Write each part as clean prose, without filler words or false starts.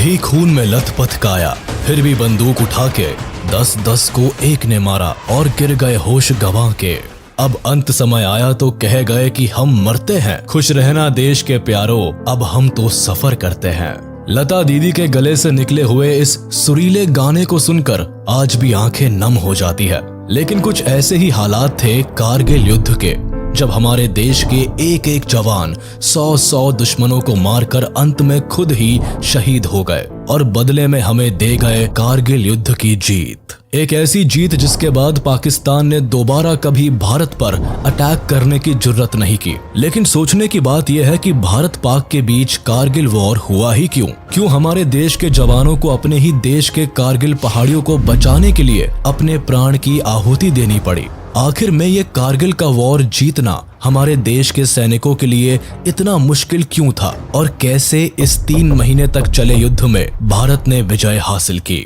थी खून में लथपथ काया, फिर भी बंदूक उठा के 10-10 को एक ने मारा और गिर गए होश गंवा के। अब अंत समय आया तो कह गए कि हम मरते हैं, खुश रहना देश के प्यारो, अब हम तो सफर करते हैं। लता दीदी के गले से निकले हुए इस सुरीले गाने को सुनकर आज भी आंखें नम हो जाती है। लेकिन कुछ ऐसे ही हालात थे कारगिल युद्ध के, जब हमारे देश के एक एक जवान 100-100 दुश्मनों को मारकर अंत में खुद ही शहीद हो गए और बदले में हमें दे गए कारगिल युद्ध की जीत। एक ऐसी जीत जिसके बाद पाकिस्तान ने दोबारा कभी भारत पर अटैक करने की जुर्रत नहीं की। लेकिन सोचने की बात यह है कि भारत पाक के बीच कारगिल वॉर हुआ ही क्यों हमारे देश के जवानों को अपने ही देश के कारगिल पहाड़ियों को बचाने के लिए अपने प्राण की आहुति देनी पड़ी। आखिर में ये कारगिल का वॉर जीतना हमारे देश के सैनिकों के लिए इतना मुश्किल क्यों था और कैसे इस 3 महीने तक चले युद्ध में भारत ने विजय हासिल की।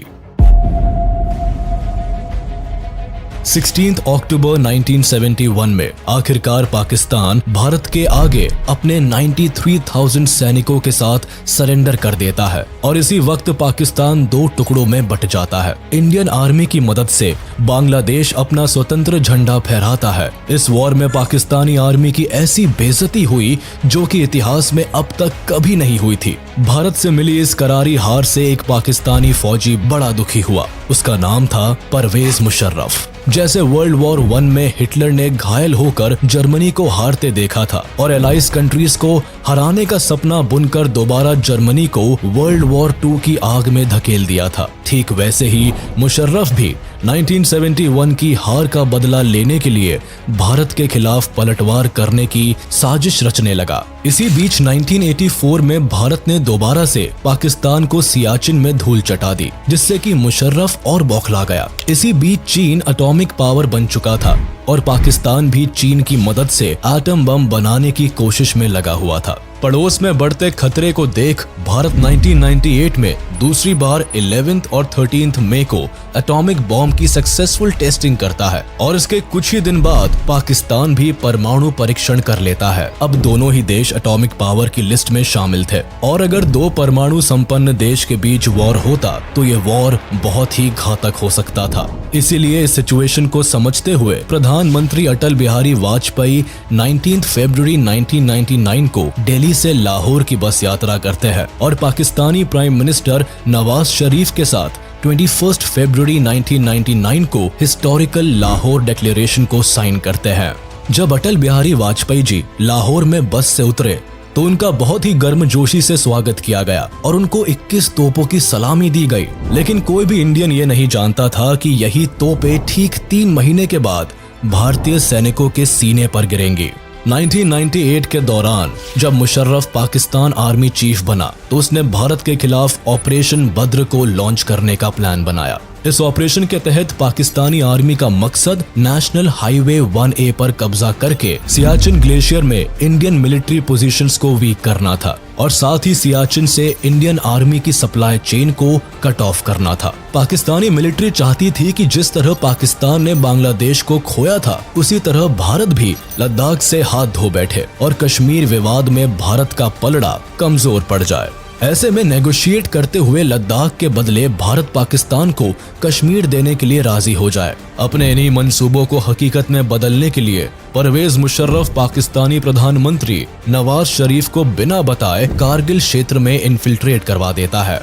16 अक्टूबर 1971 में आखिरकार पाकिस्तान भारत के आगे अपने 93,000 सैनिकों के साथ सरेंडर कर देता है और इसी वक्त पाकिस्तान 2 टुकड़ों में बट जाता है। इंडियन आर्मी की मदद से बांग्लादेश अपना स्वतंत्र झंडा फहराता है। इस वॉर में पाकिस्तानी आर्मी की ऐसी बेइज्जती हुई जो कि इतिहास में अब तक कभी नहीं हुई थी। भारत से मिली इस करारी हार से एक पाकिस्तानी फौजी बड़ा दुखी हुआ। उसका नाम था परवेज मुशर्रफ। जैसे वर्ल्ड वॉर 1 में हिटलर ने घायल होकर जर्मनी को हारते देखा था और एलाइज कंट्रीज को हराने का सपना बुनकर दोबारा जर्मनी को वर्ल्ड वॉर 2 की आग में धकेल दिया था, ठीक वैसे ही मुशर्रफ भी 1971 की हार का बदला लेने के लिए भारत के खिलाफ पलटवार करने की साजिश रचने लगा। इसी बीच 1984 में भारत ने दोबारा से पाकिस्तान को सियाचिन में धूल चटा दी, जिससे कि मुशर्रफ और बौखला गया। इसी बीच चीन एटॉमिक पावर बन चुका था और पाकिस्तान भी चीन की मदद से एटम बम बनाने की कोशिश में लगा हुआ था। पड़ोस में बढ़ते खतरे को देख भारत 1998 में दूसरी बार 11 और 13 मई को एटॉमिक बॉम्ब की सक्सेसफुल टेस्टिंग करता है और इसके कुछ ही दिन बाद पाकिस्तान भी परमाणु परीक्षण कर लेता है। अब दोनों ही देश एटॉमिक पावर की लिस्ट में शामिल थे और अगर 2 परमाणु संपन्न देश के बीच वॉर होता तो ये वॉर बहुत ही घातक हो सकता था। इसीलिए इस सिचुएशन को समझते हुए प्रधानमंत्री अटल बिहारी वाजपेयी 19 फरवरी 1999 को दिल्ली से लाहौर की बस यात्रा करते हैं और पाकिस्तानी प्राइम मिनिस्टर नवाज शरीफ के साथ 21 फरवरी 1999 को हिस्टोरिकल लाहौर डिक्लेरेशन को साइन करते हैं। जब अटल बिहारी वाजपेयी जी लाहौर में बस से उतरे तो उनका बहुत ही गर्मजोशी से स्वागत किया गया और उनको 21 तोपों की सलामी दी गई। लेकिन कोई भी इंडियन ये नहीं जानता था कि यही तोपें ठीक 3 महीने के बाद भारतीय सैनिकों के सीने पर गिरेंगी। 1998 के दौरान जब मुशर्रफ पाकिस्तान आर्मी चीफ बना तो उसने भारत के खिलाफ ऑपरेशन बद्र को लॉन्च करने का प्लान बनाया। इस ऑपरेशन के तहत पाकिस्तानी आर्मी का मकसद नेशनल हाईवे 1A पर कब्जा करके सियाचिन ग्लेशियर में इंडियन मिलिट्री पोजीशंस को वीक करना था और साथ ही सियाचिन से इंडियन आर्मी की सप्लाई चेन को कट ऑफ करना था। पाकिस्तानी मिलिट्री चाहती थी कि जिस तरह पाकिस्तान ने बांग्लादेश को खोया था उसी तरह भारत भी लद्दाख से हाथ धो बैठे और कश्मीर विवाद में भारत का पलड़ा कमजोर पड़ जाए। ऐसे में नेगोशिएट करते हुए लद्दाख के बदले भारत पाकिस्तान को कश्मीर देने के लिए राजी हो जाए। अपने इन्हीं मंसूबों को हकीकत में बदलने के लिए परवेज मुशर्रफ पाकिस्तानी प्रधानमंत्री नवाज शरीफ को बिना बताए कारगिल क्षेत्र में इन्फिल्ट्रेट करवा देता है।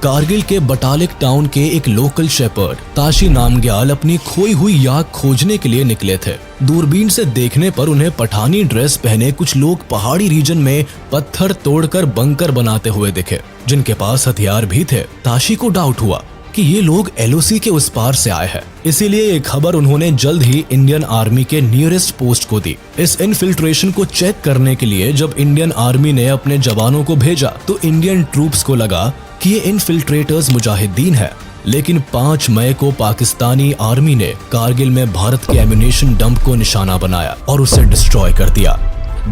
कारगिल के बटालिक टाउन के एक लोकल शेपर्ड ताशी नामग्याल अपनी खोई हुई याक खोजने के लिए निकले थे। दूरबीन से देखने पर उन्हें पठानी ड्रेस पहने कुछ लोग पहाड़ी रीजन में पत्थर तोड़कर बंकर बनाते हुए दिखे, जिनके पास हथियार भी थे। ताशी को डाउट हुआ कि ये लोग LOC के उस पार से आए हैं, इसीलिए ये खबर उन्होंने जल्द ही इंडियन आर्मी के नियरेस्ट पोस्ट को दी। इस इन्फिल्ट्रेशन को चेक करने के लिए जब इंडियन आर्मी ने अपने जवानों को भेजा तो इंडियन ट्रूप्स को लगा कि ये इन्फिल्ट्रेटर्स मुजाहिदीन है। लेकिन 5 मई को पाकिस्तानी आर्मी ने कारगिल में भारत के एम्यूनेशन डंप को निशाना बनाया और उसे डिस्ट्रॉय कर दिया।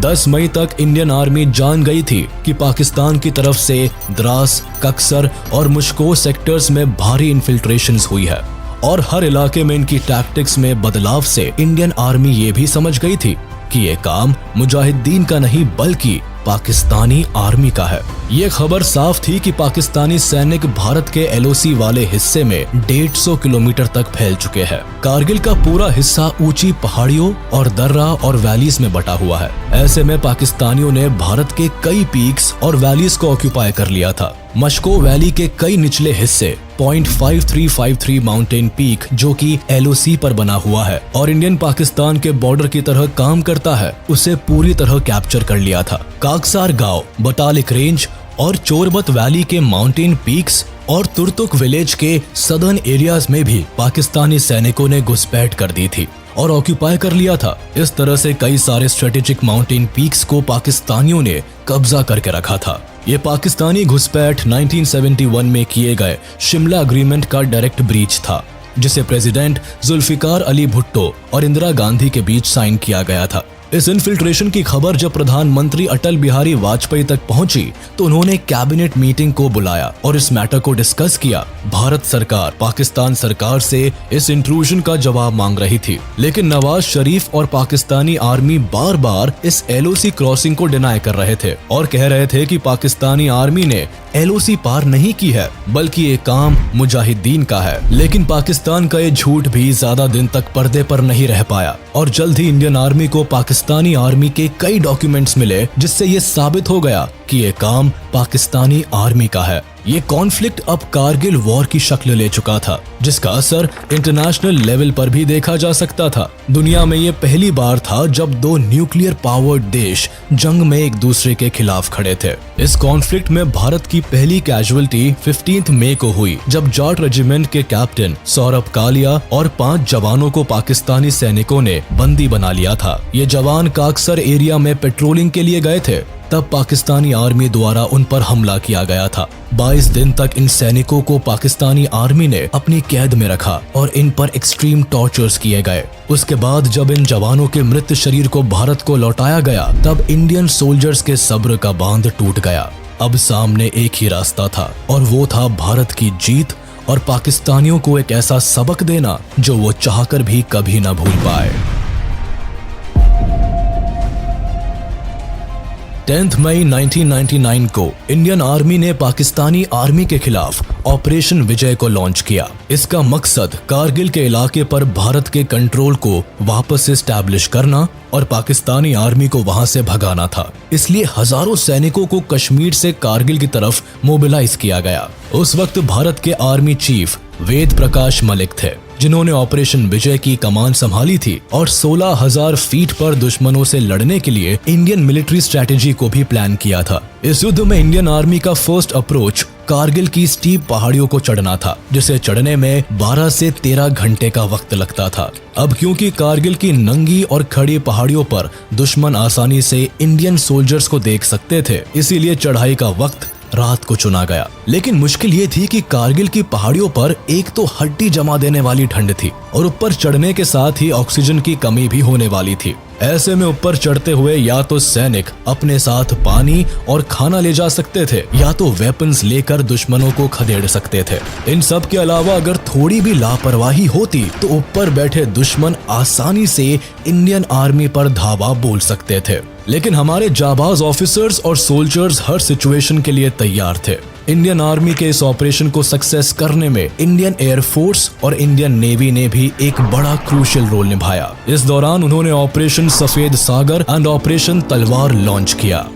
10 मई तक इंडियन आर्मी जान गई थी कि पाकिस्तान की तरफ से द्रास, कक्सर और मुश्को सेक्टर्स में भारी इन्फिल्ट्रेशंस हुई है और हर इलाके में इनकी टैक्टिक्स में बदलाव से इंडियन आर्मी ये भी समझ गई थी कि ये काम मुजाहिदीन का नहीं बल्कि पाकिस्तानी आर्मी का है। ये खबर साफ थी कि पाकिस्तानी सैनिक भारत के एलओसी वाले हिस्से में 150 किलोमीटर तक फैल चुके हैं। कारगिल का पूरा हिस्सा ऊंची पहाड़ियों और दर्रा और वैलीज में बटा हुआ है। ऐसे में पाकिस्तानियों ने भारत के कई पीक्स और वैलीज को ऑक्यूपाई कर लिया था। मशको वैली के कई निचले हिस्से .5353 माउंटेन पीक, जो कि एलओसी पर बना हुआ है और इंडियन पाकिस्तान के बॉर्डर की तरह काम करता है, उसे पूरी तरह कैप्चर कर लिया था। काकसार गांव, बटालिक रेंज और चोरबत वैली के माउंटेन पीक्स और तुर्तुक विलेज के सदर्न एरियाज में भी पाकिस्तानी सैनिकों ने घुसपैठ कर दी थी और ऑक्यूपाई कर लिया था। इस तरह से कई सारे स्ट्रेटेजिक माउंटेन पीक्स को पाकिस्तानियों ने कब्जा करके रखा था। ये पाकिस्तानी घुसपैठ 1971 में किए गए शिमला एग्रीमेंट का डायरेक्ट ब्रीच था, जिसे प्रेसिडेंट जुल्फिकार अली भुट्टो और इंदिरा गांधी के बीच साइन किया गया था। इस इन्फिल्ट्रेशन की खबर जब प्रधानमंत्री अटल बिहारी वाजपेयी तक पहुंची तो उन्होंने कैबिनेट मीटिंग को बुलाया और इस मैटर को डिस्कस किया। भारत सरकार पाकिस्तान सरकार से इस इंट्रूजन का जवाब मांग रही थी, लेकिन नवाज शरीफ और पाकिस्तानी आर्मी बार बार इस एलओसी क्रॉसिंग को डिनाई कर रहे थे और कह रहे थे कि पाकिस्तानी आर्मी ने एलओसी पार नहीं की है, बल्कि ये काम मुजाहिदीन का है। लेकिन पाकिस्तान का ये झूठ भी ज्यादा दिन तक पर्दे पर नहीं रह पाया और जल्द ही इंडियन आर्मी को पाकिस्तानी आर्मी के कई डॉक्यूमेंट्स मिले, जिससे ये साबित हो गया कि ये काम पाकिस्तानी आर्मी का है। ये कॉन्फ्लिक्ट अब कारगिल वॉर की शक्ल ले चुका था, जिसका असर इंटरनेशनल लेवल पर भी देखा जा सकता था। दुनिया में ये पहली बार था जब दो न्यूक्लियर पावर्ड देश जंग में एक दूसरे के खिलाफ खड़े थे। इस कॉन्फ्लिक्ट में भारत की पहली कैजुअलिटी 15 मई को हुई, जब जाट रेजिमेंट के कैप्टन सौरभ कालिया और 5 जवानों को पाकिस्तानी सैनिकों ने बंदी बना लिया था। ये जवान काकसर एरिया में पेट्रोलिंग के लिए गए थे, तब पाकिस्तानी आर्मी द्वारा उन पर हमला किया गया था। 22 दिन तक इन सैनिकों को पाकिस्तानी आर्मी ने अपनी कैद में रखा और इन पर एक्सट्रीम टॉर्चर्स किए गए। उसके बाद जब इन जवानों के मृत शरीर को भारत को लौटाया गया, तब इंडियन सोल्जर्स के सब्र का बांध टूट गया। अब सामने एक ही रास्ता था और वो था भारत की जीत और पाकिस्तानियों को एक ऐसा सबक देना जो वो चाहकर भी कभी न भूल पाए। 10 मई 1999 को इंडियन आर्मी ने पाकिस्तानी आर्मी के खिलाफ ऑपरेशन विजय को लॉन्च किया। इसका मकसद कारगिल के इलाके पर भारत के कंट्रोल को वापस एस्टैब्लिश करना और पाकिस्तानी आर्मी को वहां से भगाना था। इसलिए हजारों सैनिकों को कश्मीर से कारगिल की तरफ मोबिलाइज किया गया। उस वक्त भारत के आर्मी चीफ वेद प्रकाश मलिक थे, जिन्होंने ऑपरेशन विजय की कमान संभाली थी और 16,000 फीट पर दुश्मनों से लड़ने के लिए इंडियन मिलिट्री स्ट्रेटेजी को भी प्लान किया था। इस युद्ध में इंडियन आर्मी का फर्स्ट अप्रोच कारगिल की स्टीप पहाड़ियों को चढ़ना था, जिसे चढ़ने में 12 से 13 घंटे का वक्त लगता था। अब क्योंकि कारगिल की नंगी और खड़ी पहाड़ियों पर दुश्मन आसानी से इंडियन सोल्जर्स को देख सकते थे, इसीलिए चढ़ाई का वक्त रात को चुना गया। लेकिन मुश्किल ये थी कि कारगिल की पहाड़ियों पर एक तो हड्डी जमा देने वाली ठंड थी और ऊपर चढ़ने के साथ ही ऑक्सीजन की कमी भी होने वाली थी। ऐसे में ऊपर चढ़ते हुए या तो सैनिक अपने साथ पानी और खाना ले जा सकते थे या तो वेपन्स लेकर दुश्मनों को खदेड़ सकते थे। इन सब के अलावा अगर थोड़ी भी लापरवाही होती तो ऊपर बैठे दुश्मन आसानी से इंडियन आर्मी पर धावा बोल सकते थे। लेकिन हमारे जाबाज ऑफिसर्स और सोल्जर्स हर सिचुएशन के लिए तैयार थे। इंडियन आर्मी के इस ऑपरेशन को सक्सेस करने में इंडियन एयरफोर्स और इंडियन नेवी ने भी एक बड़ा क्रूशियल रोल निभाया। इस दौरान उन्होंने ऑपरेशन सफेद सागर एंड ऑपरेशन तलवार लॉन्च किया।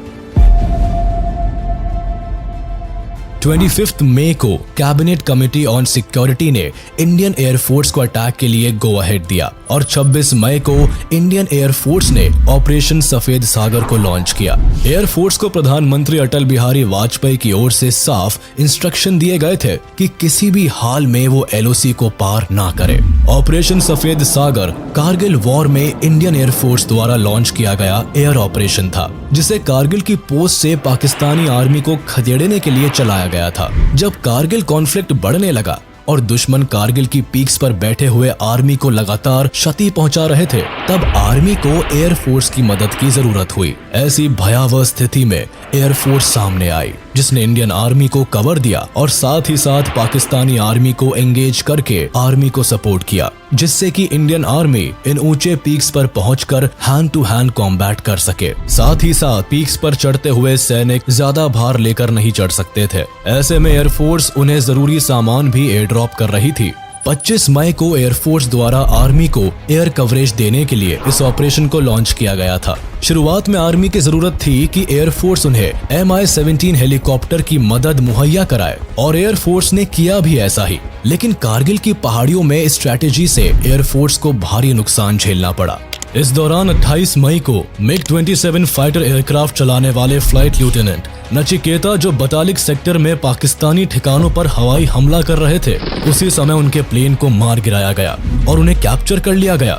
25 मई को कैबिनेट कमेटी ऑन सिक्योरिटी ने इंडियन एयरफोर्स को अटैक के लिए गो अहेड दिया और 26 मई को इंडियन एयरफोर्स ने ऑपरेशन सफेद सागर को लॉन्च किया। एयरफोर्स को प्रधानमंत्री अटल बिहारी वाजपेयी की ओर से साफ इंस्ट्रक्शन दिए गए थे कि किसी भी हाल में वो एलओसी को पार ना करे। ऑपरेशन सफेद सागर कारगिल वॉर में इंडियन एयरफोर्स द्वारा लॉन्च किया गया एयर ऑपरेशन था, जिसे कारगिल की पोस्ट से पाकिस्तानी आर्मी को खदेड़ने के लिए चलाया गया था। जब कारगिल कॉन्फ्लिक्ट बढ़ने लगा और दुश्मन कारगिल की पीक्स पर बैठे हुए आर्मी को लगातार क्षति पहुंचा रहे थे, तब आर्मी को एयरफोर्स की मदद की जरूरत हुई। ऐसी भयावह स्थिति में एयरफोर्स सामने आई, जिसने इंडियन आर्मी को कवर दिया और साथ ही साथ पाकिस्तानी आर्मी को एंगेज करके आर्मी को सपोर्ट किया, जिससे कि इंडियन आर्मी इन ऊंचे पीक्स पर पहुंचकर हैंड टू हैंड कॉम्बैट कर सके। साथ ही साथ पीक्स पर चढ़ते हुए सैनिक ज्यादा भार लेकर नहीं चढ़ सकते थे। ऐसे में एयरफोर्स उन्हें जरूरी सामान भी एयर ड्रॉप कर रही थी। 25 मई को एयरफोर्स द्वारा आर्मी को एयर कवरेज देने के लिए इस ऑपरेशन को लॉन्च किया गया था। शुरुआत में आर्मी की जरूरत थी कि एयरफोर्स उन्हें MI-17 हेलीकॉप्टर की मदद मुहैया कराए और एयरफोर्स ने किया भी ऐसा ही। लेकिन कारगिल की पहाड़ियों में इस स्ट्रैटेजी से एयरफोर्स को भारी नुकसान झेलना पड़ा। इस दौरान 28 मई को MiG-27 फाइटर एयरक्राफ्ट चलाने वाले फ्लाइट लेफ्टिनेंट नचिकेता, जो बतालिक सेक्टर में पाकिस्तानी ठिकानों पर हवाई हमला कर रहे थे, उसी समय उनके प्लेन को मार गिराया गया और उन्हें कैप्चर कर लिया गया।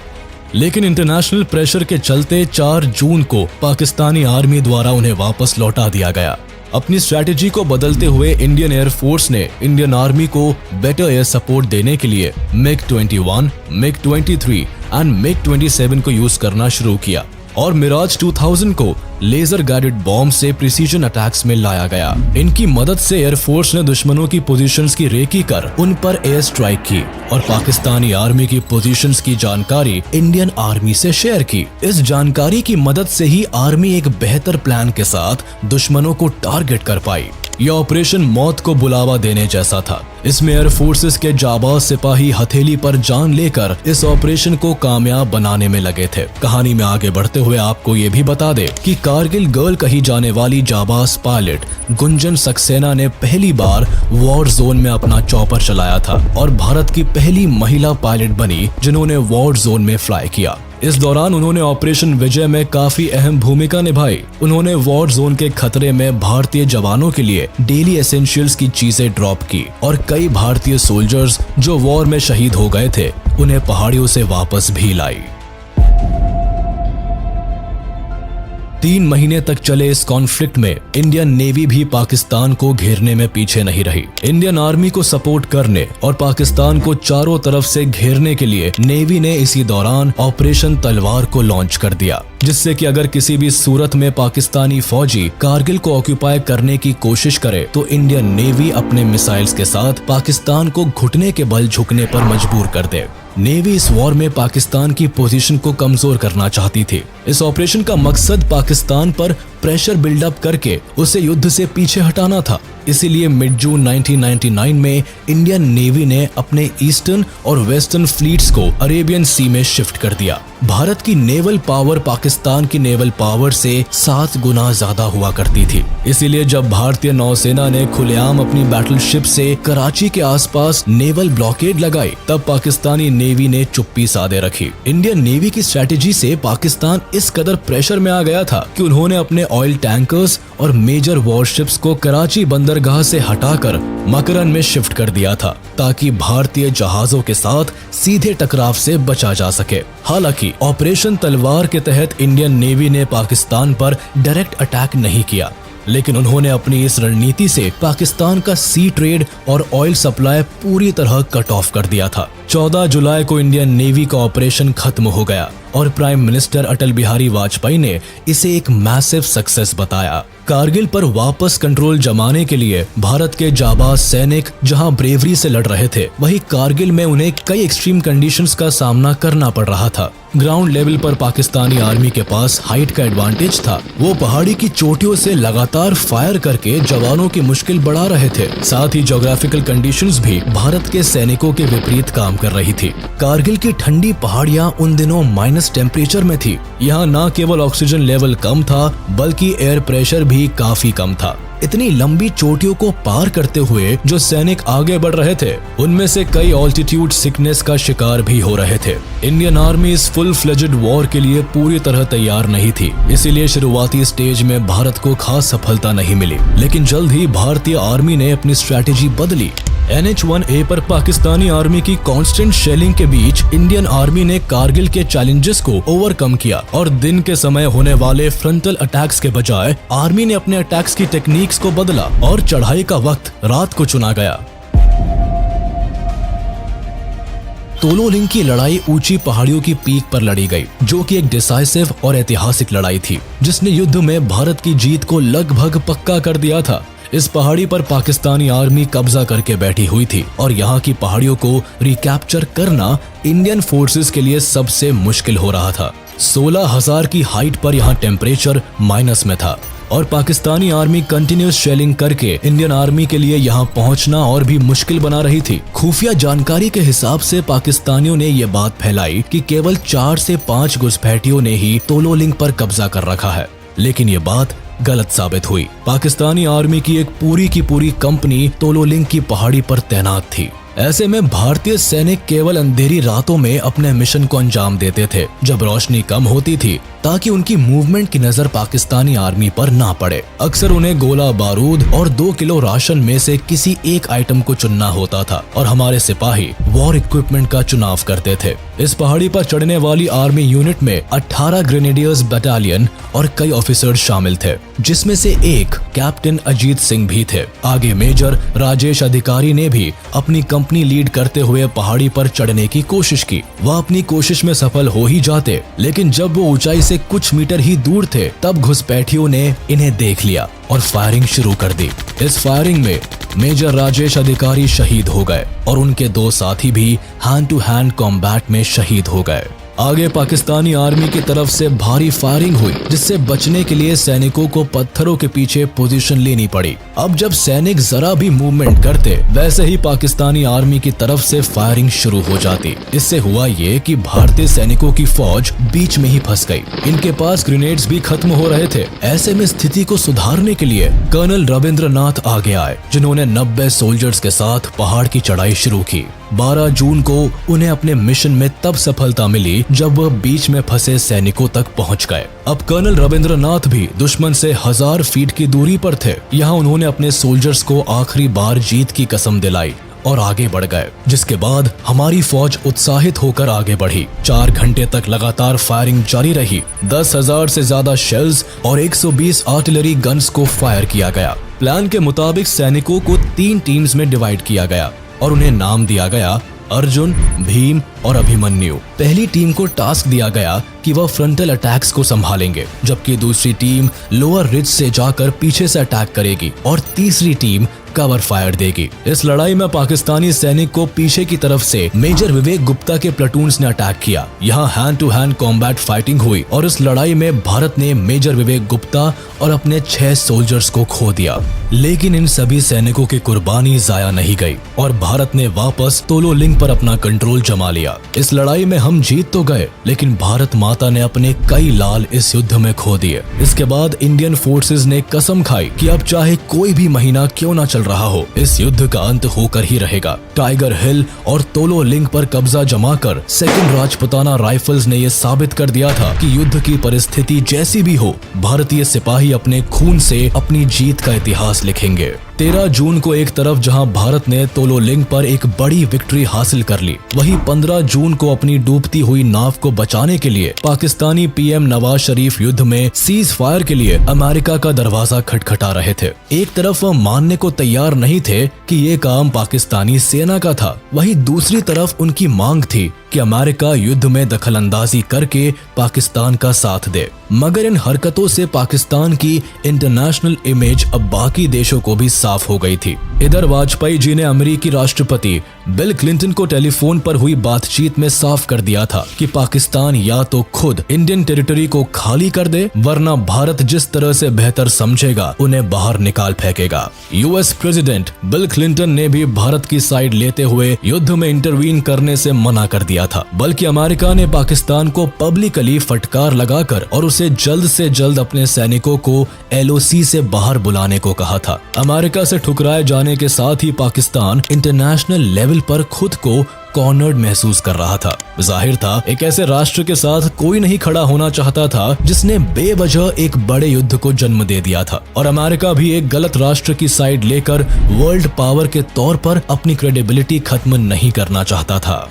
लेकिन इंटरनेशनल प्रेशर के चलते 4 जून को पाकिस्तानी आर्मी द्वारा उन्हें वापस लौटा दिया गया। अपनी स्ट्रैटेजी को बदलते हुए इंडियन एयरफोर्स ने इंडियन आर्मी को बेटर एयर सपोर्ट देने के लिए MiG-21, MiG-23 एंड MiG-27 को यूज करना शुरू किया और मिराज 2000 को लेजर गाइडेड बॉम्ब से प्रिसीजन अटैक्स में लाया गया। इनकी मदद से एयरफोर्स ने दुश्मनों की पोजीशंस की रेकी कर उन पर एयर स्ट्राइक की और पाकिस्तानी आर्मी की पोजीशंस की जानकारी इंडियन आर्मी से शेयर की। इस जानकारी की मदद से ही आर्मी एक बेहतर प्लान के साथ दुश्मनों को टारगेट कर पाई। यह ऑपरेशन मौत को बुलावा देने जैसा था। इसमें एयर फोर्सेस के जाबाज सिपाही हथेली पर जान लेकर इस ऑपरेशन को कामयाब बनाने में लगे थे। कहानी में आगे बढ़ते हुए आपको ये भी बता दे कि कारगिल गर्ल कही जाने वाली जाबाज पायलट गुंजन सक्सेना ने पहली बार वॉर जोन में अपना चॉपर चलाया था और भारत की पहली महिला पायलट बनी जिन्होंने वॉर जोन में फ्लाई किया। इस दौरान उन्होंने ऑपरेशन विजय में काफी अहम भूमिका निभाई। उन्होंने वॉर जोन के खतरे में भारतीय जवानों के लिए डेली एसेंशियल्स की चीजें ड्रॉप की और कई भारतीय सोल्जर्स जो वॉर में शहीद हो गए थे उन्हें पहाड़ियों से वापस भी लाई। 3 महीने तक चले इस कॉन्फ्लिक्ट में इंडियन नेवी भी पाकिस्तान को घेरने में पीछे नहीं रही। इंडियन आर्मी को सपोर्ट करने और पाकिस्तान को चारों तरफ से घेरने के लिए नेवी ने इसी दौरान ऑपरेशन तलवार को लॉन्च कर दिया, जिससे कि अगर किसी भी सूरत में पाकिस्तानी फौजी कारगिल को ऑक्यूपाई करने की कोशिश करे तो इंडियन नेवी अपने मिसाइल्स के साथ पाकिस्तान को घुटने के बल झुकने पर मजबूर कर दे। नेवी इस वॉर में पाकिस्तान की पोजीशन को कमजोर करना चाहती थी। इस ऑपरेशन का मकसद पाकिस्तान पर प्रेशर बिल्डअप करके उसे युद्ध से पीछे हटाना था। इसीलिए मिड जून 1999 में इंडियन नेवी ने अपने ईस्टर्न और वेस्टर्न फ्लीट्स को अरेबियन सी में शिफ्ट कर दिया। भारत की नेवल पावर पाकिस्तान की नेवल पावर से 7 गुना ज्यादा हुआ करती थी। इसीलिए जब भारतीय नौसेना ने खुलेआम अपनी बैटलशिप से कराची के आसपास नेवल ब्लॉकेड लगाई, तब पाकिस्तानी नेवी ने चुप्पी साधे रखी। इंडियन नेवी की स्ट्रैटेजी से पाकिस्तान इस कदर प्रेशर में आ गया था कि उन्होंने अपने ऑयल टैंकर्स और मेजर वॉरशिप्स को कराची बंदरगाह से हटाकर मकरन में शिफ्ट कर दिया था, ताकि भारतीय जहाजों के साथ सीधे टकराव से बचा जा सके। हालांकि ऑपरेशन तलवार के तहत इंडियन नेवी ने पाकिस्तान पर डायरेक्ट अटैक नहीं किया, लेकिन उन्होंने अपनी इस रणनीति से पाकिस्तान का सी ट्रेड और ऑयल सप्लाई पूरी तरह कट ऑफ कर दिया था। 14 जुलाई को इंडियन नेवी का ऑपरेशन खत्म हो गया और प्राइम मिनिस्टर अटल बिहारी वाजपेयी ने इसे एक मैसिव सक्सेस बताया। कारगिल पर वापस कंट्रोल जमाने के लिए भारत के जाबाज सैनिक जहां ब्रेवरी से लड़ रहे थे, वहीं कारगिल में उन्हें कई एक्सट्रीम कंडीशंस का सामना करना पड़ रहा था। ग्राउंड लेवल पर पाकिस्तानी आर्मी के पास हाइट का एडवांटेज था। वो पहाड़ी की चोटियों से लगातार फायर करके जवानों की मुश्किल बढ़ा रहे थे। साथ ही ज्योग्राफिकल कंडीशंस भी भारत के सैनिकों के विपरीत काम कर रही थी। कारगिल की ठंडी पहाड़ियां उन दिनों माइनस टेम्परेचर में थी। यहाँ न केवल ऑक्सीजन लेवल कम था, बल्कि एयर प्रेशर भी काफी कम था। इतनी लंबी चोटियों को पार करते हुए जो सैनिक आगे बढ़ रहे थे, उनमें से कई ऑल्टीट्यूड सिकनेस का शिकार भी हो रहे थे। इंडियन आर्मी इस फुल फ्लेजेड वॉर के लिए पूरी तरह तैयार नहीं थी, इसीलिए शुरुआती स्टेज में भारत को खास सफलता नहीं मिली। लेकिन जल्द ही भारतीय आर्मी ने अपनी स्ट्रैटेजी बदली। NH-1A पर पाकिस्तानी आर्मी की कांस्टेंट शेलिंग के बीच इंडियन आर्मी ने कारगिल के चैलेंजेस को ओवरकम किया और दिन के समय होने वाले फ्रंटल अटैक्स के बजाय आर्मी ने अपने अटैक्स की टेक्निक्स को बदला और चढ़ाई का वक्त रात को चुना गया। तोलोलिंग की लड़ाई ऊंची पहाड़ियों की पीक पर लड़ी गई, जो कि एक डिसाइसिव और ऐतिहासिक लड़ाई थी जिसने युद्ध में भारत की जीत को लगभग पक्का कर दिया था। इस पहाड़ी पर पाकिस्तानी आर्मी कब्जा करके बैठी हुई थी और यहाँ की पहाड़ियों को रिकैप्चर करना इंडियन फोर्सेस के लिए सबसे मुश्किल हो रहा था। 16,000 की हाइट पर यहाँ टेम्परेचर माइनस में था और पाकिस्तानी आर्मी कंटिन्यूस शेलिंग करके इंडियन आर्मी के लिए यहाँ पहुँचना और भी मुश्किल बना रही थी। खुफिया जानकारी के हिसाब से पाकिस्तानियों ने ये बात फैलाई कि केवल 4 से 5 घुसपैठियों ने ही तोलोलिंग पर कब्जा कर रखा है, लेकिन ये बात गलत साबित हुई। पाकिस्तानी आर्मी की एक पूरी कंपनी तोलोलिंग की पहाड़ी पर तैनात थी। ऐसे में भारतीय सैनिक केवल अंधेरी रातों में अपने मिशन को अंजाम देते थे जब रोशनी कम होती थी, ताकि उनकी मूवमेंट की नजर पाकिस्तानी आर्मी पर ना पड़े। अक्सर उन्हें गोला बारूद और 2 किलो राशन में से किसी एक आइटम को चुनना होता था और हमारे सिपाही वॉर इक्विपमेंट का चुनाव करते थे। इस पहाड़ी पर चढ़ने वाली आर्मी यूनिट में 18 ग्रेनेडियर्स बटालियन और कई ऑफिसर शामिल थे, जिसमें से एक कैप्टन अजीत सिंह भी थे। आगे मेजर राजेश अधिकारी ने भी अपनी कंपनी लीड करते हुए पहाड़ी पर चढ़ने की कोशिश की। वह अपनी कोशिश में सफल हो ही जाते, लेकिन जब वो ऊंचाई से कुछ मीटर ही दूर थे तब घुसपैठियों ने इन्हें देख लिया और फायरिंग शुरू कर दी। इस फायरिंग में मेजर राजेश अधिकारी शहीद हो गए और उनके 2 साथी भी हैंड टू हैंड कॉम्बैट में शहीद हो गए। आगे पाकिस्तानी आर्मी की तरफ से भारी फायरिंग हुई, जिससे बचने के लिए सैनिकों को पत्थरों के पीछे पोजीशन लेनी पड़ी। अब जब सैनिक जरा भी मूवमेंट करते, वैसे ही पाकिस्तानी आर्मी की तरफ से फायरिंग शुरू हो जाती। इससे हुआ ये कि भारतीय सैनिकों की फौज बीच में ही फंस गई। इनके पास ग्रेनेड्स भी खत्म हो रहे थे। ऐसे में स्थिति को सुधारने के लिए कर्नल रविंद्रनाथ आगे आए, जिन्होंने 90 सोल्जर्स के साथ पहाड़ की चढ़ाई शुरू की। 12 जून को उन्हें अपने मिशन में तब सफलता मिली जब वह बीच में फंसे सैनिकों तक पहुंच गए। अब कर्नल रविंद्रनाथ भी दुश्मन से 1000 फीट की दूरी पर थे। यहाँ उन्होंने अपने सोल्जर्स को आखिरी बार जीत की कसम दिलाई और आगे बढ़ गए, जिसके बाद हमारी फौज उत्साहित होकर आगे बढ़ी। 4 घंटे तक लगातार फायरिंग जारी रही। 10,000 से ज्यादा शेल्स और 120 आर्टिलरी गन्स को फायर किया गया। प्लान के मुताबिक सैनिकों को 3 टीम्स में डिवाइड किया गया और उन्हें नाम दिया गया अर्जुन, भीम और अभिमन्यु। पहली टीम को टास्क दिया गया कि वह फ्रंटल अटैक्स को संभालेंगे, जबकि दूसरी टीम लोअर रिज से जाकर पीछे से अटैक करेगी और तीसरी टीम कवर फायर देगी। इस लड़ाई में पाकिस्तानी सैनिक को पीछे की तरफ से मेजर विवेक गुप्ता के प्लाटून्स ने अटैक किया। यहाँ hand to hand combat fighting हुई और इस लड़ाई में भारत ने मेजर विवेक गुप्ता और अपने 6 सोल्जर्स को खो दिया। लेकिन इन सभी सैनिकों की कुर्बानी जाया नहीं गई और भारत ने वापस तोलोलिंग पर अपना कंट्रोल जमा लिया। इस लड़ाई में हम जीत तो गए, लेकिन भारत माता ने अपने कई लाल इस युद्ध में खो दिए। इसके बाद इंडियन फोर्सेस ने कसम खाई कि अब चाहे कोई भी महीना क्यों ना चल रहा हो, इस युद्ध का अंत होकर ही रहेगा। टाइगर हिल और तोलोलिंग पर कब्जा जमाकर सेकंड राजपुताना राइफल्स ने यह साबित कर दिया था कि युद्ध की परिस्थिति जैसी भी हो, भारतीय सिपाही अपने खून से अपनी जीत का इतिहास लिखेंगे। 13 जून को एक तरफ जहां भारत ने तोलोलिंग पर एक बड़ी विक्ट्री हासिल कर ली, वहीं 15 जून को अपनी डूबती हुई नाव को बचाने के लिए पाकिस्तानी पीएम नवाज शरीफ युद्ध में सीज फायर के लिए अमेरिका का दरवाजा खटखटा रहे थे। एक तरफ वह मानने को तैयार नहीं थे कि ये काम पाकिस्तानी सेना का था, वहीं दूसरी तरफ उनकी मांग थी कि अमेरिका युद्ध में दखलंदाजी करके पाकिस्तान का साथ दे। मगर इन हरकतों से पाकिस्तान की इंटरनेशनल इमेज अब बाकी देशों को भी साफ हो गई थी। इधर वाजपेयी जी ने अमेरिकी राष्ट्रपति बिल क्लिंटन को टेलीफोन पर हुई बातचीत में साफ कर दिया था कि पाकिस्तान या तो खुद इंडियन टेरिटरी को खाली कर दे, वरना भारत जिस तरह से बेहतर समझेगा उन्हें बाहर निकाल फेंकेगा। यूएस प्रेसिडेंट बिल क्लिंटन ने भी भारत की साइड लेते हुए युद्ध में इंटरवीन करने से मना कर दिया था, बल्कि अमेरिका ने पाकिस्तान को पब्लिकली फटकार लगाकर और उसे जल्द से जल्द अपने सैनिकों को एलओसी से बाहर बुलाने को कहा था। अमेरिका से ठुकराए जाने के साथ ही पाकिस्तान इंटरनेशनल लेवल पर खुद को कॉर्नर्ड महसूस कर रहा था। जाहिर था एक ऐसे राष्ट्र के साथ कोई नहीं खड़ा होना चाहता था जिसने बेवजह एक बड़े युद्ध को जन्म दे दिया था, और अमेरिका भी एक गलत राष्ट्र की साइड लेकर वर्ल्ड पावर के तौर पर अपनी क्रेडिबिलिटी खत्म नहीं करना चाहता था।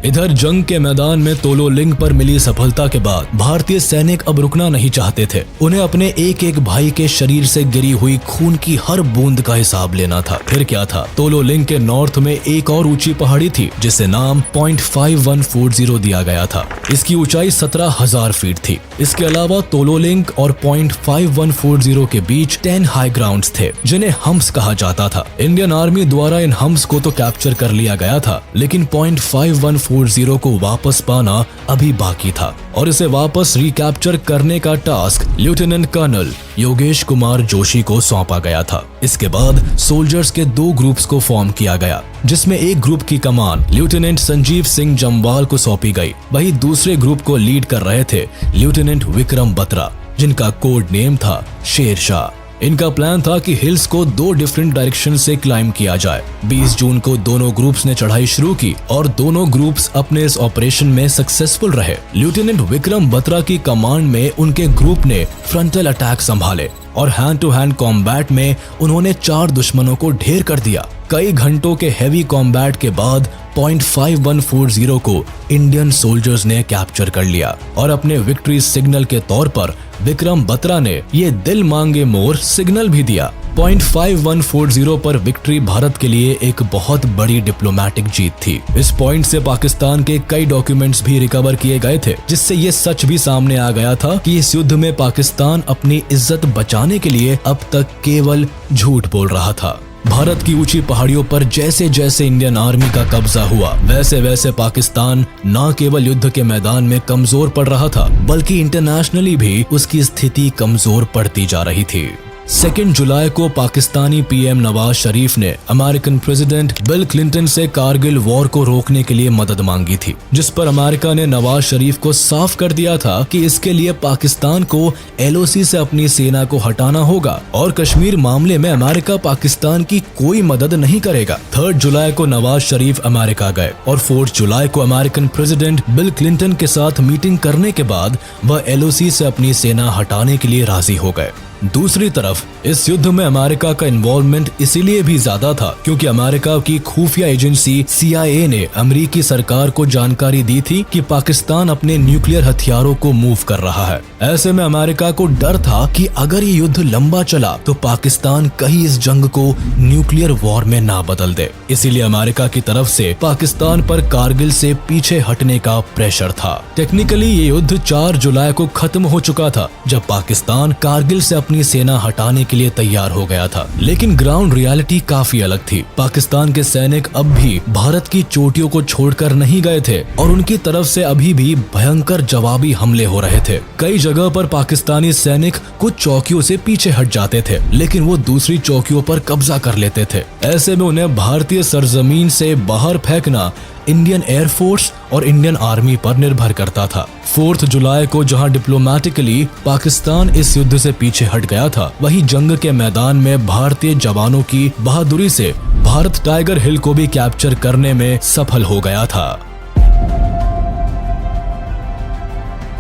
इधर जंग के मैदान में तोलोलिंग पर मिली सफलता के बाद भारतीय सैनिक अब रुकना नहीं चाहते थे। उन्हें अपने एक एक भाई के शरीर से गिरी हुई खून की हर बूंद का हिसाब लेना था। फिर क्या था, तोलोलिंग के नॉर्थ में एक और ऊंची पहाड़ी थी जिसे नाम पॉइंट 5140 दिया गया था। इसकी ऊंचाई 17,000 फीट थी। इसके अलावा तोलोलिंग और पॉइंट 5140 के बीच 10 हाई ग्राउंड्स थे जिन्हें हम्स कहा जाता था। इंडियन आर्मी द्वारा इन हम्स को तो कैप्चर कर लिया गया था, लेकिन पॉइंट 5140 को वापस पाना अभी बाकी था और इसे वापस रिकैप्चर करने का task lieutenant colonel Yogesh Kumar Joshi को सौंपा गया था। इसके बाद सोल्जर्स के 2 ग्रुप्स को फॉर्म किया गया, जिसमें एक ग्रुप की कमान लेफ्टिनेंट संजीव सिंह जम्वाल को सौंपी गई। वहीं दूसरे ग्रुप को लीड कर रहे थे लेफ्टिनेंट विक्रम बत्रा, जिनका कोड नेम था शेरशाह। इनका प्लान था कि हिल्स को 2 डिफरेंट डायरेक्शन से क्लाइम किया जाए। 20 जून को दोनों ग्रुप्स ने चढ़ाई शुरू की और दोनों ग्रुप्स अपने इस ऑपरेशन में सक्सेसफुल रहे। लेफ्टिनेंट विक्रम बत्रा की कमांड में उनके ग्रुप ने फ्रंटल अटैक संभाले और हैंड टू हैंड कॉम्बैट में उन्होंने 4 दुश्मनों को ढेर कर दिया। कई घंटों के हैवी कॉम्बैट के बाद पॉइंट 5140 को इंडियन सोल्जर्स ने कैप्चर कर लिया और अपने विक्ट्री सिग्नल के तौर पर विक्रम बत्रा ने ये दिल मांगे मोर सिग्नल भी दिया। पॉइंट 5140 पर विक्ट्री भारत के लिए एक बहुत बड़ी डिप्लोमेटिक जीत थी। इस पॉइंट से पाकिस्तान के कई डॉक्यूमेंट्स भी रिकवर किए गए थे, जिससे ये सच भी सामने आ गया था कि इस युद्ध में पाकिस्तान अपनी इज्जत बचाने के लिए अब तक केवल झूठ बोल रहा था। भारत की ऊंची पहाड़ियों पर जैसे जैसे इंडियन आर्मी का कब्जा हुआ, वैसे वैसे पाकिस्तान न केवल युद्ध के मैदान में कमजोर पड़ रहा था, बल्कि इंटरनेशनली भी उसकी स्थिति कमजोर पड़ती जा रही थी। 2 जुलाई को पाकिस्तानी पीएम नवाज शरीफ ने अमेरिकन प्रेसिडेंट बिल क्लिंटन से कारगिल वॉर को रोकने के लिए मदद मांगी थी, जिस पर अमेरिका ने नवाज शरीफ को साफ कर दिया था कि इसके लिए पाकिस्तान को LOC से अपनी सेना को हटाना होगा और कश्मीर मामले में अमेरिका पाकिस्तान की कोई मदद नहीं करेगा। 3 जुलाई को नवाज शरीफ अमेरिका गए और 4 जुलाई को अमेरिकन प्रेसिडेंट बिल क्लिंटन के साथ मीटिंग करने के बाद वह LOC से अपनी सेना हटाने के लिए राजी हो गए। दूसरी तरफ इस युद्ध में अमेरिका का इन्वॉल्वमेंट इसीलिए भी ज्यादा था क्योंकि अमेरिका की खुफिया एजेंसी CIA ने अमेरिकी सरकार को जानकारी दी थी कि पाकिस्तान अपने न्यूक्लियर हथियारों को मूव कर रहा है। ऐसे में अमेरिका को डर था कि अगर ये युद्ध लंबा चला तो पाकिस्तान कहीं इस जंग को न्यूक्लियर वॉर में ना बदल दे। इसीलिए अमेरिका की तरफ से पाकिस्तान पर कारगिल से पीछे हटने का प्रेशर था। टेक्निकली ये युद्ध 4 जुलाई को खत्म हो चुका था, जब पाकिस्तान कारगिल से अपनी सेना हटाने के लिए तैयार हो गया था। लेकिन ग्राउंड रियलिटी काफी अलग थी। पाकिस्तान के सैनिक अब भी भारत की चोटियों को छोड़कर नहीं गए थे और उनकी तरफ से अभी भी भयंकर जवाबी हमले हो रहे थे। कई जगह पर पाकिस्तानी सैनिक कुछ चौकियों से पीछे हट जाते थे, लेकिन वो दूसरी चौकियों पर कब्जा कर लेते थे। ऐसे में उन्हें भारतीय सरजमीन से बाहर फेंकना इंडियन एयरफोर्स और इंडियन आर्मी पर निर्भर करता था। 4 जुलाई को जहां डिप्लोमेटिकली पाकिस्तान इस युद्ध से पीछे हट गया था, वहीं जंग के मैदान में भारतीय जवानों की बहादुरी से भारत टाइगर हिल को भी कैप्चर करने में सफल हो गया था।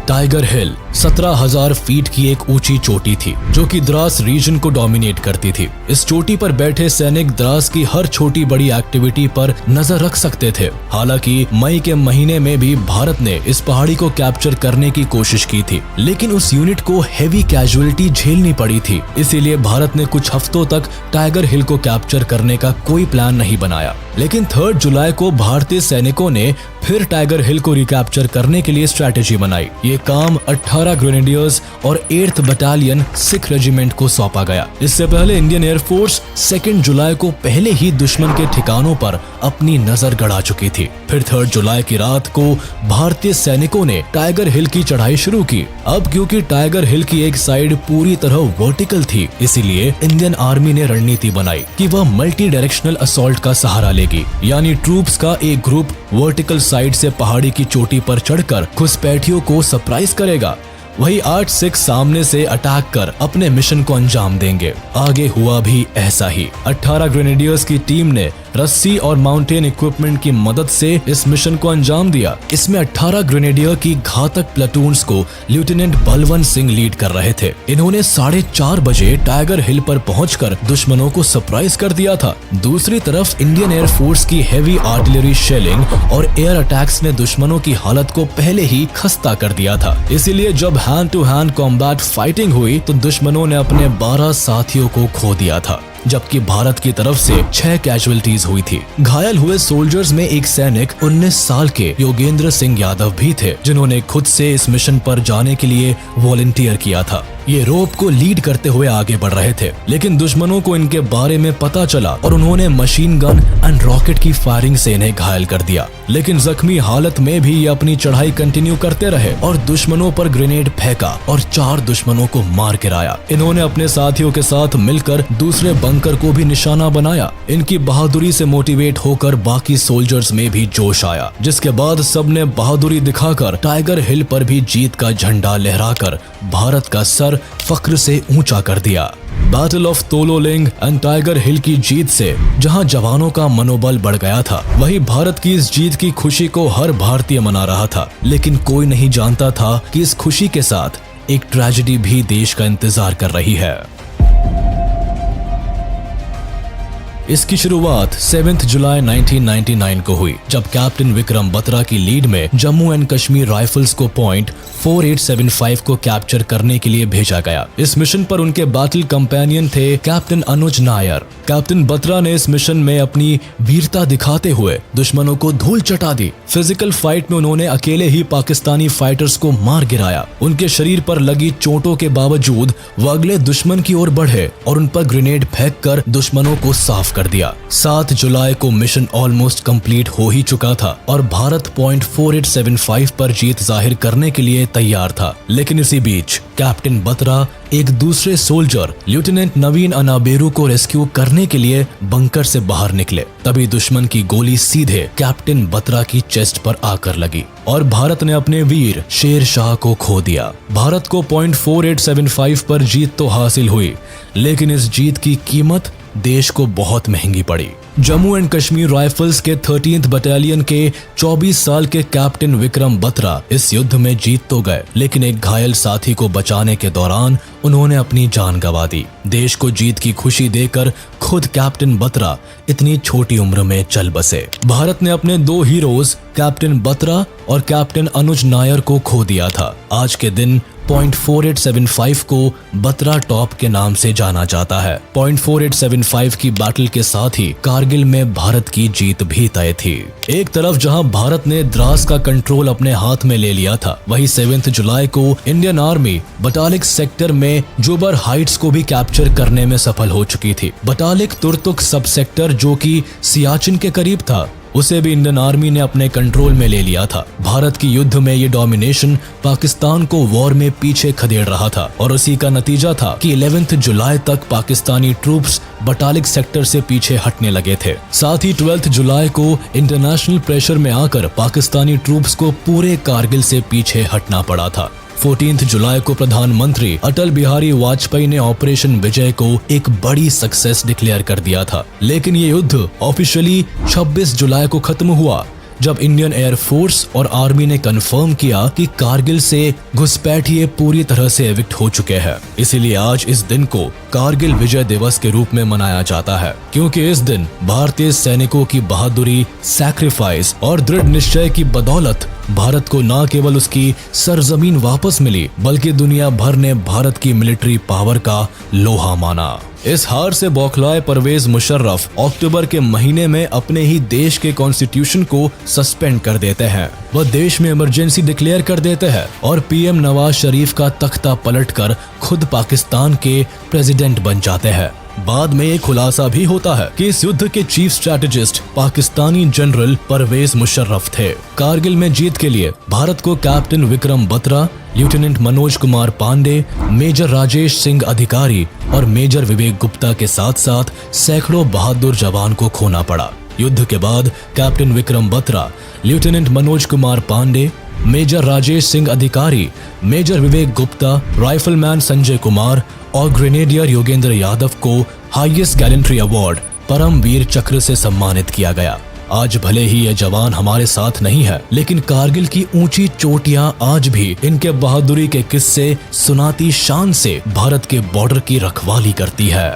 टाइगर हिल 17,000 फीट की एक ऊंची चोटी थी जो कि द्रास रीजन को डोमिनेट करती थी। इस चोटी पर बैठे सैनिक द्रास की हर छोटी बड़ी एक्टिविटी पर नजर रख सकते थे। हालांकि मई के महीने में भी भारत ने इस पहाड़ी को कैप्चर करने की कोशिश की थी, लेकिन उस यूनिट को हेवी कैजुअलिटी झेलनी पड़ी थी। इसीलिए भारत ने कुछ हफ्तों तक टाइगर हिल को कैप्चर करने का कोई प्लान नहीं बनाया। लेकिन 3 जुलाई को भारतीय सैनिकों ने फिर टाइगर हिल को रिकैप्चर करने के लिए स्ट्रैटेजी बनाई। ये काम 18 ग्रेनेडियर्स और 8th बटालियन सिख रेजिमेंट को सौंपा गया। इससे पहले इंडियन एयरफोर्स 2 जुलाई को पहले ही दुश्मन के ठिकानों पर अपनी नजर गड़ा चुकी थी। फिर 3 जुलाई की रात को भारतीय सैनिकों ने टाइगर हिल की चढ़ाई शुरू की। अब क्योंकि टाइगर हिल की एक साइड पूरी तरह वर्टिकल थी, इसीलिए इंडियन आर्मी ने रणनीति बनाई कि वह मल्टी डायरेक्शनल असॉल्ट का सहारा लेगी, यानी ट्रूप्स का एक ग्रुप वर्टिकल साइड से पहाड़ी की चोटी पर चढ़कर घुसपैठियों को सरप्राइज करेगा। वही 8 सिख सामने से अटैक कर अपने मिशन को अंजाम देंगे। आगे हुआ भी ऐसा ही। 18 ग्रेनेडियर्स की टीम ने रस्सी और माउंटेन इक्विपमेंट की मदद से इस मिशन को अंजाम दिया। इसमें 18 ग्रेनेडियर की घातक प्लेटून्स को लेफ्टिनेंट बलवंत सिंह लीड कर रहे थे। इन्होंने 4:30 बजे टाइगर हिल पर पहुंचकर दुश्मनों को सरप्राइज कर दिया था। दूसरी तरफ इंडियन एयरफोर्स की हेवी आर्टिलरी शेलिंग और एयर अटैक्स ने दुश्मनों की हालत को पहले ही खस्ता कर दिया था। इसीलिए जब hand to hand combat fighting हुई तो दुश्मनों ने अपने 12 साथियों को खो दिया था, जबकि भारत की तरफ से 6 कैजुअलिटीज हुई थी। घायल हुए सोल्जर्स में एक सैनिक 19 साल के योगेंद्र सिंह यादव भी थे, जिन्होंने खुद से इस मिशन पर जाने के लिए वॉलंटियर किया था। ये रोप को लीड करते हुए आगे बढ़ रहे थे, लेकिन दुश्मनों को इनके बारे में पता चला और उन्होंने मशीन गन एंड रॉकेट की फायरिंग से इन्हें घायल कर दिया। लेकिन जख्मी हालत में भी ये अपनी चढ़ाई कंटिन्यू करते रहे और दुश्मनों पर ग्रेनेड फेंका और 4 दुश्मनों को मार गिराया। इन्होंने अपने साथियों के साथ मिलकर दूसरे बंकर को भी निशाना बनाया। इनकी बहादुरी से मोटिवेट होकर बाकी सोल्जर्स में भी जोश आया, जिसके बाद सबने बहादुरी दिखाकर टाइगर हिल पर भी जीत का झंडा लहराकर भारत का सर फख्र से ऊंचा कर दिया। Battle of Tololing and Tiger Hill की जीत से जहां जवानों का मनोबल बढ़ गया था, वहीं भारत की इस जीत की खुशी को हर भारतीय मना रहा था। लेकिन कोई नहीं जानता था कि इस खुशी के साथ एक ट्रेजेडी भी देश का इंतजार कर रही है। इसकी शुरुआत 7 जुलाई 1999 को हुई, जब कैप्टन विक्रम बत्रा की लीड में जम्मू एंड कश्मीर राइफल्स को पॉइंट 4875 को कैप्चर करने के लिए भेजा गया। इस मिशन पर उनके बैटल कंपेनियन थे कैप्टन अनुज नायर। कैप्टन बत्रा ने इस मिशन में अपनी वीरता दिखाते हुए दुश्मनों को धूल चटा दी। फिजिकल फाइट में उन्होंने अकेले ही पाकिस्तानी फाइटर्स को मार गिराया। उनके शरीर पर लगी चोटों के बावजूद वो अगले दुश्मन की ओर बढ़े और उन पर ग्रेनेड फेंक कर दुश्मनों को साफ कर दिया। 7 जुलाई को मिशन ऑलमोस्ट कंप्लीट हो ही चुका था और भारत पॉइंट 4875 पर जीत जाहिर करने के लिए तैयार था। लेकिन इसी बीच कैप्टन बत्रा एक दूसरे सोल्जर लेफ्टिनेंट नवीन अनाबेरू को रेस्क्यू करने के लिए बंकर से बाहर निकले। तभी दुश्मन की गोली सीधे कैप्टन बत्रा की चेस्ट पर आकर लगी और भारत ने अपने वीर शेर शाह को खो दिया। भारत को पॉइंट 4875 पर जीत तो हासिल हुई, लेकिन इस जीत की कीमत देश को बहुत महंगी पड़ी। जम्मू एंड कश्मीर राइफल्स के 13th बटालियन के 24 साल के कैप्टन विक्रम बत्रा इस युद्ध में जीत तो गए, लेकिन एक घायल साथी को बचाने के दौरान उन्होंने अपनी जान गंवा दी। देश को जीत की खुशी देकर खुद कैप्टन बत्रा इतनी छोटी उम्र में चल बसे। भारत ने अपने 2 हीरोज कैप्टन बत्रा और कैप्टन अनुज नायर को खो दिया था। आज के दिन पॉइंट 4875 को बत्रा टॉप के नाम से जाना जाता है। पॉइंट 4875 की बैटल के साथ ही कारगिल में भारत की जीत भी तय थी। एक तरफ जहां भारत ने द्रास का कंट्रोल अपने हाथ में ले लिया था, वहीं 7 जुलाई को इंडियन आर्मी बटालिक सेक्टर में जुबर हाइट्स को भी कैप्चर करने में सफल हो चुकी थी। बटालिक तुर्तुक सब सेक्टर, जो कि सियाचिन के करीब था, उसे भी इंडियन आर्मी ने अपने कंट्रोल में ले लिया था। भारत की युद्ध में ये डोमिनेशन पाकिस्तान को वॉर में पीछे खदेड़ रहा था और उसी का नतीजा था कि 11 जुलाई तक पाकिस्तानी ट्रूप्स बटालिक सेक्टर से पीछे हटने लगे थे। साथ ही 12 जुलाई को इंटरनेशनल प्रेशर में आकर पाकिस्तानी ट्रूप्स को पूरे कारगिल से पीछे हटना पड़ा था। 14 जुलाई को प्रधानमंत्री अटल बिहारी वाजपेयी ने ऑपरेशन विजय को एक बड़ी सक्सेस डिक्लेयर कर दिया था। लेकिन ये युद्ध ऑफिशियली 26 जुलाई को खत्म हुआ, जब इंडियन एयरफोर्स और आर्मी ने कंफर्म किया कि कारगिल से घुसपैठिए पूरी तरह से एविक्ट हो चुके हैं। इसीलिए आज इस दिन को कारगिल विजय दिवस के रूप में मनाया जाता है, क्योंकि इस दिन भारतीय सैनिकों की बहादुरी, सैक्रिफाइस और दृढ़ निश्चय की बदौलत भारत को न केवल उसकी सरजमीन वापस मिली, बल्कि दुनिया भर ने भारत की मिलिट्री पावर का लोहा माना। इस हार से बौखलाए परवेज मुशर्रफ अक्टूबर के महीने में अपने ही देश के कॉन्स्टिट्यूशन को सस्पेंड कर देते हैं। वह देश में इमरजेंसी डिक्लेयर कर देते हैं और पीएम नवाज शरीफ का तख्ता पलटकर खुद पाकिस्तान के प्रेसिडेंट बन जाते हैं। बाद में एक खुलासा भी होता है कि इस युद्ध के chief strategist Pakistani general Parvez Musharraf थे। कारगिल में जीत के लिए भारत को captain Vikram Batra, lieutenant Manoj Kumar Pandey, major Rajesh Singh Adhikari और मेजर विवेक गुप्ता के साथ साथ सैकड़ों बहादुर जवान को खोना पड़ा। युद्ध के बाद captain Vikram Batra, lieutenant Manoj Kumar Pandey, major Rajesh Singh Adhikari, major Vivek Gupta, rifleman Sanjay Kumar और ग्रेनेडियर योगेंद्र यादव को हाईएस्ट गैलेंट्री अवार्ड परमवीर चक्र से सम्मानित किया गया। आज भले ही ये जवान हमारे साथ नहीं है, लेकिन कारगिल की ऊंची चोटियां आज भी इनके बहादुरी के किस्से सुनाती शान से भारत के बॉर्डर की रखवाली करती है।